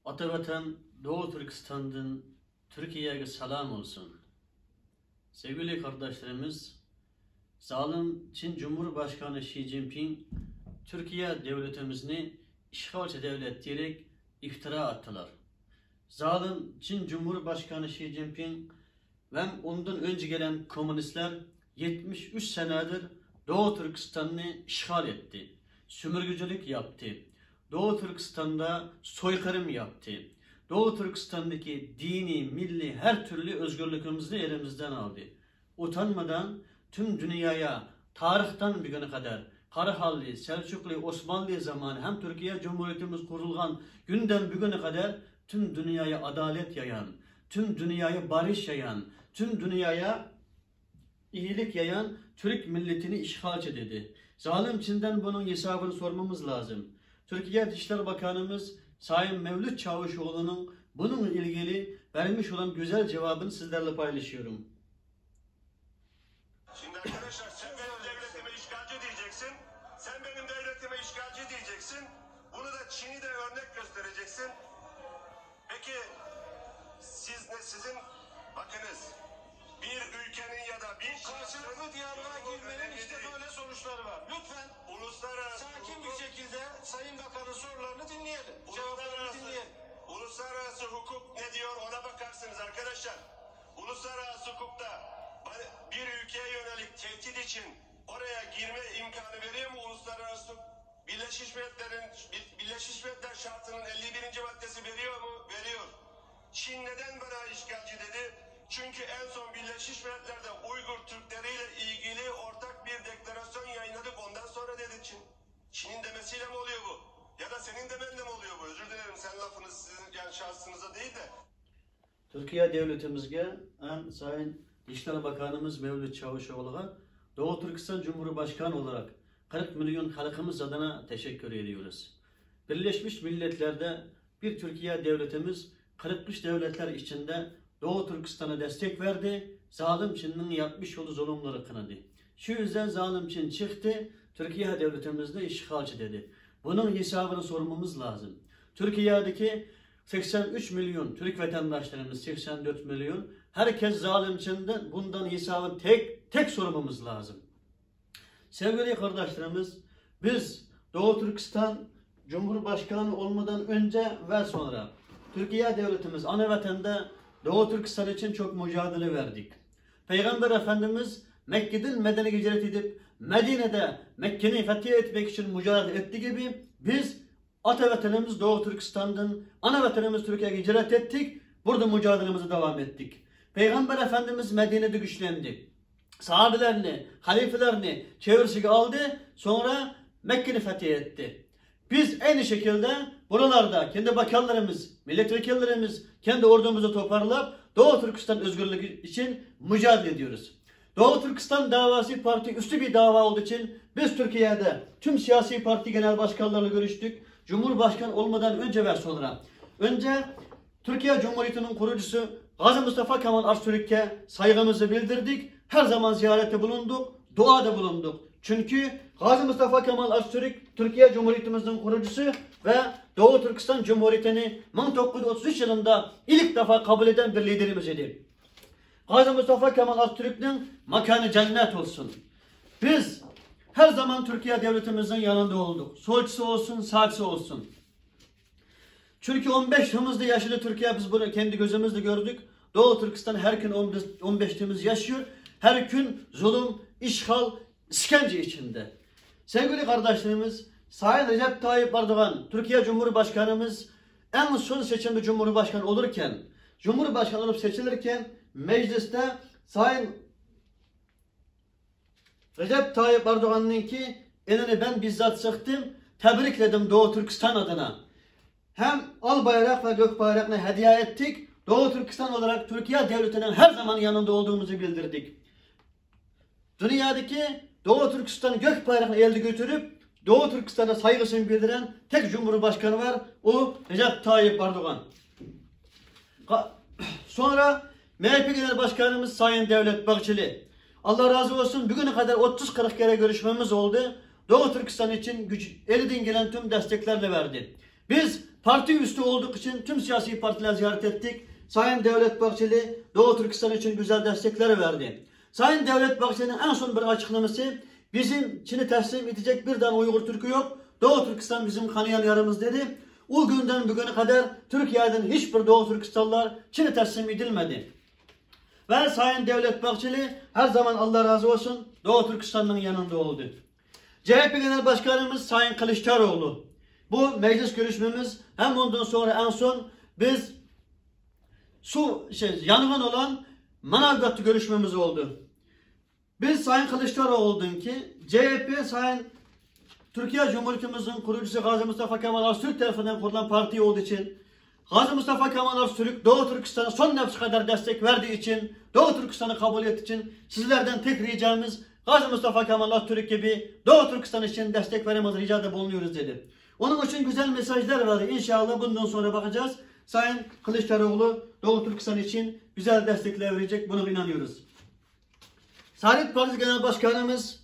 Atabatan Doğu Türkistan'dan Türkiye'ye selam olsun. Sevgili kardeşlerimiz, zalim Çin Cumhurbaşkanı Xi Jinping, Türkiye devletimizni işgalci devlet diyerek iftira attılar. Zalim Çin Cumhurbaşkanı Xi Jinping ve ondan önce gelen komünistler 73 senedir Doğu Türkistan'ı işgal etti. Sömürgecilik yaptı. Doğu Türkistan'da soykırım yaptı. Doğu Türkistan'daki dini, milli her türlü özgürlükümüzü elimizden aldı. Utanmadan tüm dünyaya tarihten bir güne kadar Karahallı, Selçuklu, Osmanlı zamanı hem Türkiye Cumhuriyetimiz kurulgan günden bugüne kadar tüm dünyaya adalet yayan, tüm dünyaya barış yayan, tüm dünyaya iyilik yayan Türk milletini işgalci dedi. Zalim Çin'den bunun hesabını sormamız lazım. Türkiye Dışişleri Bakanımız Sayın Mevlüt Çavuşoğlu'nun bununla ilgili vermiş olan güzel cevabını sizlerle paylaşıyorum. Şimdi arkadaşlar sen benim devletime işgalci diyeceksin. Sen benim devletime işgalci diyeceksin. Bunu da Çin'i de örnek göstereceksin. Peki sizin bakınız bir ülkenin ya da bir karşılıklı diyaloğa girmenin işte böyle sonuçları var. Lütfen uluslararası sakin bir şekilde Sayın Bakan'ın sorularını dinleyelim. Cevaplarını dinleyelim. Uluslararası hukuk ne diyor ona bakarsınız arkadaşlar. Uluslararası hukukta bir ülkeye yönelik tehdit için oraya girme imkanı veriyor mu uluslararası hukuk? Birleşmiş Milletler şartının 51. maddesi veriyor mu? Veriyor. Çin neden bana işgalci dedi? Çünkü en son Birleşmiş Milletler'de Uygur Türkleriyle ilgili ortak bir deklarasyon yayınladık. Ondan sonra dedi Çin. Çin'in demesiyle mi oluyor bu? Ya da senin demenle mi oluyor bu? Özür dilerim sen lafınız sizin yani şahsınıza değil de. Türkiye devletimizge Sayın Dışişleri Bakanımız Mevlüt Çavuşoğlu'na Doğu Türkistan Cumhurbaşkanı olarak 40 milyon halkımız adına teşekkür ediyoruz. Birleşmiş Milletler'de bir Türkiye devletimiz 43 devletler içinde Doğu Türkistan'a destek verdi. Zalim Çin'in yapmış olduğu zulümleri kınadı. Şu yüzden zalim Çin çıktı. Türkiye devletimizde işgalci dedi. Bunun hesabını sormamız lazım. Türkiye'deki 83 milyon Türk vatandaşlarımız 84 milyon. Herkes zalim Çin'den bundan hesabını tek sormamız lazım. Sevgili kardeşlerimiz, biz Doğu Türkistan Cumhurbaşkanı olmadan önce ve sonra Türkiye devletimiz ana vatanda Doğu Türkistan için çok mücadele verdik. Peygamber Efendimiz Mekke'den Medine'ye hicret edip Medine'de Mekke'yi fethi etmek için mücadele ettiği gibi biz ata vatanımız Doğu Türkistan'dan ana vatanımız Türkiye'ye hicret ettik. Burada mücadelemize devam ettik. Peygamber Efendimiz Medine'de güçlendi. Sahabelerini, halifelerini çevresiyle aldı. Sonra Mekke'yi fethi etti. Biz aynı şekilde buralarda kendi bakanlarımız, milletvekillerimiz kendi ordumuzu toparlayıp Doğu Türkistan özgürlüğü için mücadele ediyoruz. Doğu Türkistan davası parti üstü bir dava olduğu için biz Türkiye'de tüm siyasi parti genel başkanlarıyla görüştük. Cumhurbaşkanı olmadan önce ve sonra. Önce Türkiye Cumhuriyeti'nin kurucusu Gazi Mustafa Kemal Atatürk'e saygımızı bildirdik. Her zaman ziyarette bulunduk, duada bulunduk. Çünkü Gazi Mustafa Kemal Atatürk Türkiye Cumhuriyetimizin kurucusu ve Doğu Türkistan Cumhuriyeti'ni 1933 yılında ilk defa kabul eden bir liderimiz idi. Gazi Mustafa Kemal Atatürk'ün makanı cennet olsun. Biz her zaman Türkiye devletimizin yanında olduk. Solcusu olsun, sağcısı olsun. Çünkü 15 Temmuz'da yaşadı Türkiye, biz bunu kendi gözümüzle gördük. Doğu Türkistan her gün 15 Temmuz yaşıyor. Her gün zulüm, işgal, işkence içinde. Sevgili kardeşlerimiz, Sayın Recep Tayyip Erdoğan, Türkiye Cumhurbaşkanımız en son seçimde Cumhurbaşkanı olurken, Cumhurbaşkanı olup seçilirken mecliste Sayın Recep Tayyip Erdoğan'ınki elini ben bizzat sıktım, tebrikledim Doğu Türkistan adına. Hem al bayrak ve gök bayrakını hediye ettik, Doğu Türkistan olarak Türkiye devletinin her zaman yanında olduğumuzu bildirdik. Dünyadaki Doğu Türkistan gök bayrağını elde götürüp Doğu Türkistan'a saygısını bildiren tek cumhurbaşkanı var. O Recep Tayyip Erdoğan. Sonra MHP Genel Başkanımız Sayın Devlet Bahçeli. Allah razı olsun, bugüne kadar 30-40 kere görüşmemiz oldu. Doğu Türkistan için elinden gelen tüm desteklerle verdi. Biz Parti üstü olduk için tüm siyasi partiler ziyaret ettik. Sayın Devlet Bahçeli Doğu Türkistan için güzel destekler verdi. Sayın Devlet Bahçeli'nin en son bir açıklaması, bizim Çin'i teslim edecek bir tane Uygur Türk'ü yok. Doğu Türkistan bizim kanayan yarımız dedi. O günden bugüne kadar Türkiye'den hiçbir Doğu Türkistanlılar Çin'e teslim edilmedi. Ve Sayın Devlet Bahçeli her zaman Allah razı olsun Doğu Türkistan'ın yanında oldu. CHP Genel Başkanımız Sayın Kılıçdaroğlu. Bu meclis görüşmemiz hem ondan sonra en son biz yangın olan Manavgat'ta görüşmemiz oldu. Biz Sayın Kılıçdaroğlu'nun ki CHP Sayın Türkiye Cumhuriyetimizin kurucusu Gazi Mustafa Kemal Atatürk tarafından kurulan parti olduğu için, Gazi Mustafa Kemal Atatürk Doğu Türkistan'a son nefs kadar destek verdiği için, Doğu Türkistan'ı kabul ettiği için sizlerden tek ricamız Gazi Mustafa Kemal Atatürk gibi Doğu Türkistan için destek veremez ricada bulunuyoruz dedi. Onun için güzel mesajlar vardı. İnşallah bundan sonra bakacağız. Sayın Kılıçdaroğlu Doğu Türkistan için güzel destekler verecek. Buna inanıyoruz. Saadet Partisi Genel Başkanımız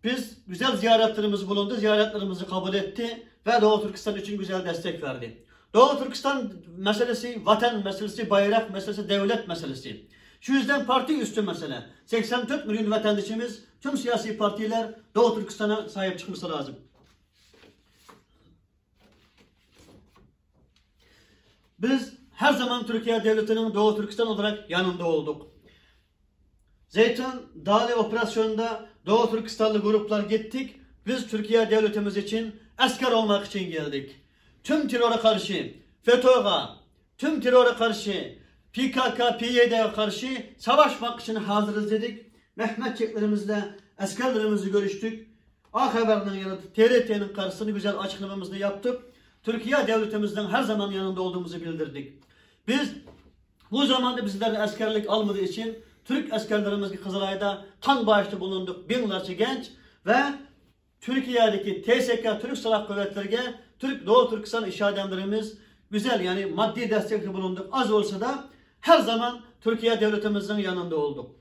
biz güzel ziyaretlerimiz bulundu. Ziyaretlerimizi kabul etti ve Doğu Türkistan için güzel destek verdi. Doğu Türkistan meselesi, vatan meselesi, bayrak meselesi, devlet meselesi. Şu yüzden parti üstü mesele. 84 milyon vatandaşımız, tüm siyasi partiler Doğu Türkistan'a sahip çıkması lazım. Biz her zaman Türkiye Devleti'nin Doğu Türkistan olarak yanında olduk. Zeytin Dağı operasyonunda Doğu Türkistanlı gruplar gittik. Biz Türkiye Devletimiz için asker olmak için geldik. Tüm teröre karşı, FETÖ'ye, tüm teröre karşı, PKK, PYD'ye karşı savaşmak için hazırız dedik. Mehmetçiklerimizle, askerlerimizle görüştük. A Haber'in yanında TRT'nin karşısını güzel açıklamamızı yaptık. Türkiye Devletimizden her zaman yanında olduğumuzu bildirdik. Biz bu zamanda bizlerden askerlik almadığı için Türk askerlerimiz Kızılay'da kan bağışta bulunduk. Binlerce genç ve Türkiye'deki TSK, Türk Silahlı Kuvvetleri'ne Doğu Türkistan iş adamlarımız güzel yani maddi destekli bulunduk. Az olsa da her zaman Türkiye Devletimizin yanında olduk.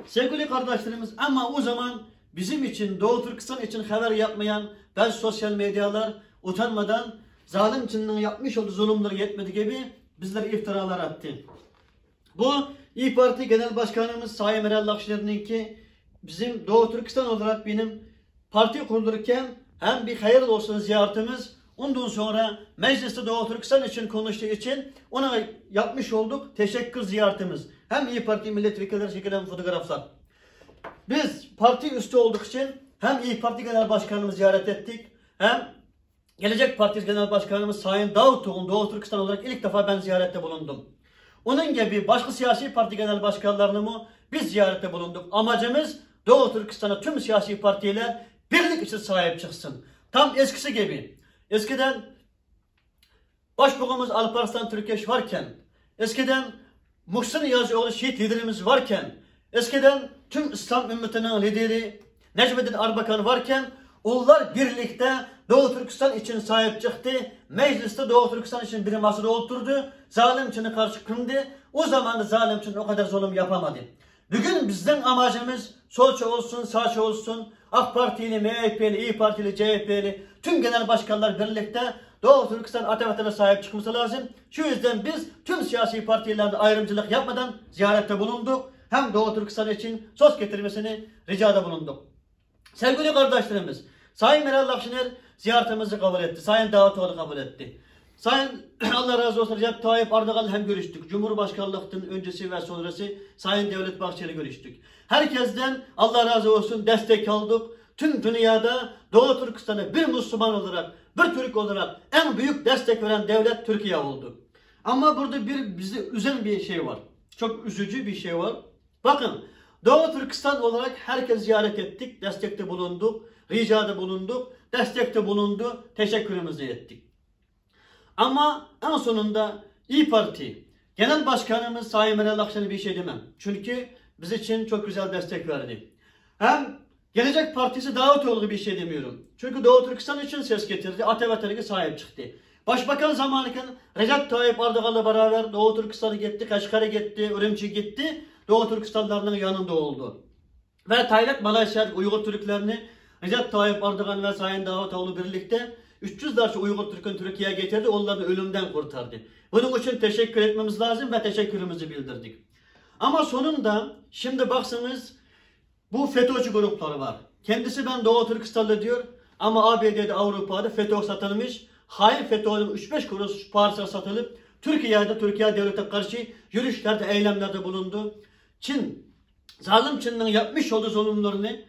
Sevgili kardeşlerimiz ama o zaman bizim için Doğu Türkistan için haber yapmayan bazı sosyal medyalar utanmadan zalim Çin'in yapmış olduğu zulümleri yetmedi gibi bizlere iftiralar attı. Bu İYİ Parti Genel Başkanımız Sayın Meral Akşener'in ki bizim Doğu Türkistan olarak benim parti kurdururken hem bir hayırlı olsun ziyaretimiz, ondan sonra mecliste Doğu Türkistan için konuştuğu için ona yapmış olduk teşekkür ziyaretimiz. Hem İYİ Parti milletvekilleri çekilen fotoğraflar. Biz parti üstü olduk için hem İYİ Parti Genel Başkanımızı ziyaret ettik hem Gelecek Partisi Genel Başkanımız Sayın Davutoğlu'nun Doğu Türkistan olarak ilk defa ben ziyarette bulundum. Onun gibi başka siyasi parti genel başkanlarını mı biz ziyarette bulunduk. Amacımız Doğu Türkistan'a tüm siyasi partiler birlik için sahip çıksın. Tam eskisi gibi. Eskiden Başbakanımız Alparslan Türkeş varken, eskiden Muhsin Yazıcıoğlu şehit liderimiz varken, eskiden tüm İslam ümmetinin lideri Necmettin Erbakan varken onlar birlikte Doğu Türkistan için sahip çıktı. Mecliste Doğu Türkistan için bir masada oturdu. Zalim Çin'e karşı kırıldı. O zaman da zalim Çin o kadar zulüm yapamadı. Bugün bizden amacımız solça olsun, sağça olsun, AK Partili, MHP'li, İYİ Partili, CHP'li tüm genel başkanlar birlikte Doğu Türkistan atavatına sahip çıkması lazım. Şu yüzden biz tüm siyasi partilerde ayrımcılık yapmadan ziyarette bulunduk. Hem Doğu Türkistan için söz getirmesini ricada bulunduk. Sevgili kardeşlerimiz, Sayın Meral Akşener ziyaretimizi kabul etti. Sayın Davutoğlu kabul etti. Sayın Allah razı olsun Recep Tayyip Erdoğan'la hem görüştük. Cumhurbaşkanlığının öncesi ve sonrası Sayın Devlet Bahçeli görüştük. Herkesten Allah razı olsun destek aldık. Tüm dünyada Doğu Türkistan'a bir Müslüman olarak, bir Türk olarak en büyük destek veren devlet Türkiye oldu. Ama burada bizi üzen bir şey var. Çok üzücü bir şey var. Bakın Doğu Türkistan olarak herkes ziyaret ettik, destekte bulunduk, ricada bulunduk, destekte bulundu, teşekkürümüzü ettik. Ama en sonunda İYİ Parti Genel Başkanımız Sayın Meral Akşener'e bir şey demem. Çünkü biz için çok güzel destek verdi. Hem Gelecek Partisi Davutoğlu bir şey demiyorum. Çünkü Doğu Türkistan için ses getirdi, Atavat'a sahip çıktı. Başbakan zamanıken Recep Tayyip Erdoğan'la beraber Doğu Türkistan'a gitti, Kaşgar'a gitti, Ürümçi gitti. Doğu Türkistanlıların yanında oldu. Ve Tayland, Malaysia, Uygur Türklerini Recep Tayyip Erdoğan ve Sayın Davutoğlu birlikte 300'lerce Uygur Türk'ün Türkiye'ye getirdi, onları ölümden kurtardı. Bunun için teşekkür etmemiz lazım ve teşekkürümüzü bildirdik. Ama sonunda şimdi baksanız bu FETÖ'cü grupları var. Kendisi ben Doğu Türkistanlı diyor ama ABD'de, Avrupa'da FETÖ satılmış. Hayır, FETÖ'nün 3-5 kuruş parça satılıp Türkiye devlete karşı yürüyüşlerde, eylemlerde bulundu. Zalim Çin'in yapmış olduğu zulümlerini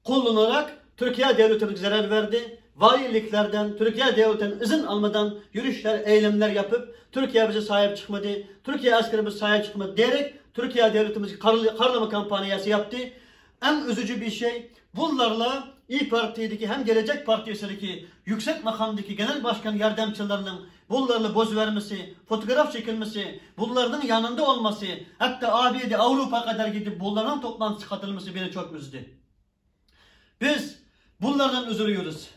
kullanarak Türkiye devletine zarar verdi. Valiliklerden, Türkiye devletinden izin almadan yürüyüşler, eylemler yapıp Türkiye bize sahip çıkmadı, Türkiye askerimize sahip çıkmadı diyerek Türkiye devletimiz karalama kampanyası yaptı. En üzücü bir şey, bunlarla İYİ Parti'deki hem Gelecek Partisi'ndeki yüksek makamdaki genel başkan yardımcılarının bunlarla boz vermesi, fotoğraf çekilmesi, bunların yanında olması, hatta ABD, Avrupa kadar gidip bunların toplantısı katılması beni çok üzdü. Biz bunlardan üzülüyoruz.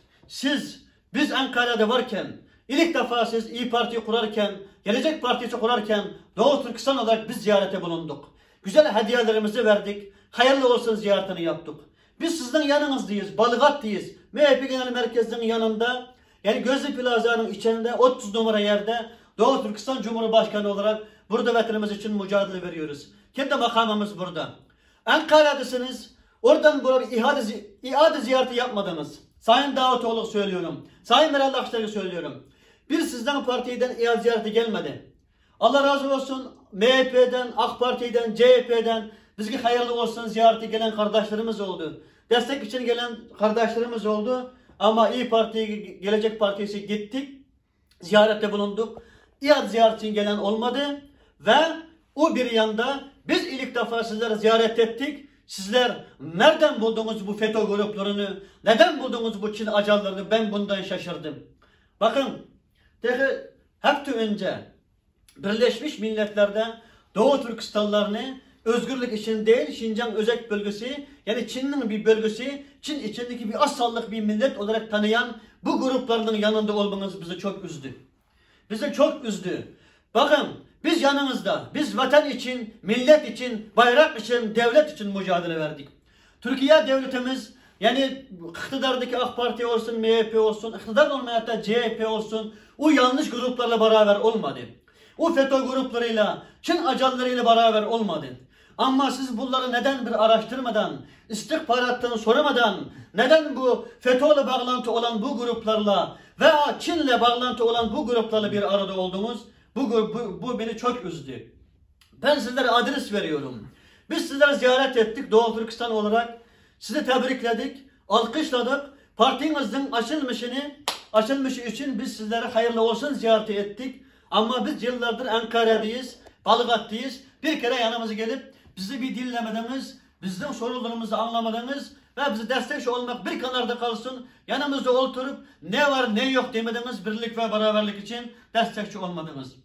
Biz Ankara'da varken, ilk defa siz İYİ Parti'yi kurarken, Gelecek Partisi kurarken Doğu Türkistan olarak biz ziyarete bulunduk. Güzel hediyelerimizi verdik. Hayırlı olsun ziyaretini yaptık. Biz sizden yanınızdayız, Balıgat'tayız. MHP Genel Merkezi'nin yanında, yani Gözlü Plaza'nın içinde 30 numara yerde Doğu Türkistan Cumhurbaşkanı olarak burada vatanımız için mücadele veriyoruz. Kendi makamımız burada. Ankara'dasınız, oradan buraya iade ziyareti yapmadınız. Sayın Davutoğlu söylüyorum, Sayın Meral Akşener'e söylüyorum. Bir sizden partiden iade ziyareti gelmedi. Allah razı olsun MHP'den, AK Parti'den, CHP'den bizge hayırlı olsun ziyareti gelen kardeşlerimiz oldu. Destek için gelen kardeşlerimiz oldu. Ama İYİ Parti'ye, Gelecek Partisi gittik. Ziyarette bulunduk. İade ziyareti gelen olmadı. Ve o bir yanda biz ilk defa sizleri ziyaret ettik. Sizler nereden buldunuz bu FETÖ gruplarını? Neden buldunuz bu Çin ajanlarını? Ben bundan şaşırdım. Bakın, hafta önce Birleşmiş Milletler'de Doğu Türkistanlarını özgürlük için değil, Şincan Özek Bölgesi, yani Çin'in bir bölgesi, Çin içindeki bir asallık bir millet olarak tanıyan bu gruplarının yanında olmanız bizi çok üzdü. Bizi çok üzdü. Bakın, biz yanınızda, biz vatan için, millet için, bayrak için, devlet için mücadele verdik. Türkiye devletimiz, yani iktidardaki AK Parti olsun, MHP olsun, iktidar olmayan da CHP olsun, o yanlış gruplarla beraber olmadı. O FETÖ gruplarıyla, Çin ajanlarıyla beraber olmadı. Ama siz bunları neden bir araştırmadan, istihbarattan soramadan, neden bu FETÖ'yle bağlantı olan bu gruplarla veya Çin'le bağlantı olan bu gruplarla bir arada oldunuz? Bu beni çok üzdü. Ben sizlere adres veriyorum. Biz sizleri ziyaret ettik Doğu Türkistan olarak. Sizi tebrikledik, alkışladık. Partinizin açılmışı için biz sizlere hayırlı olsun ziyareti ettik. Ama biz yıllardır Ankara'dayız, Balıgat'tayız. Bir kere yanımıza gelip bizi bir dinlemediniz, bizden sorularımızı anlamadınız ve bizi destekçi olmak bir kenarda kalsın. Yanımızda oturup ne var ne yok demediniz, birlik ve beraberlik için destekçi olmadınız.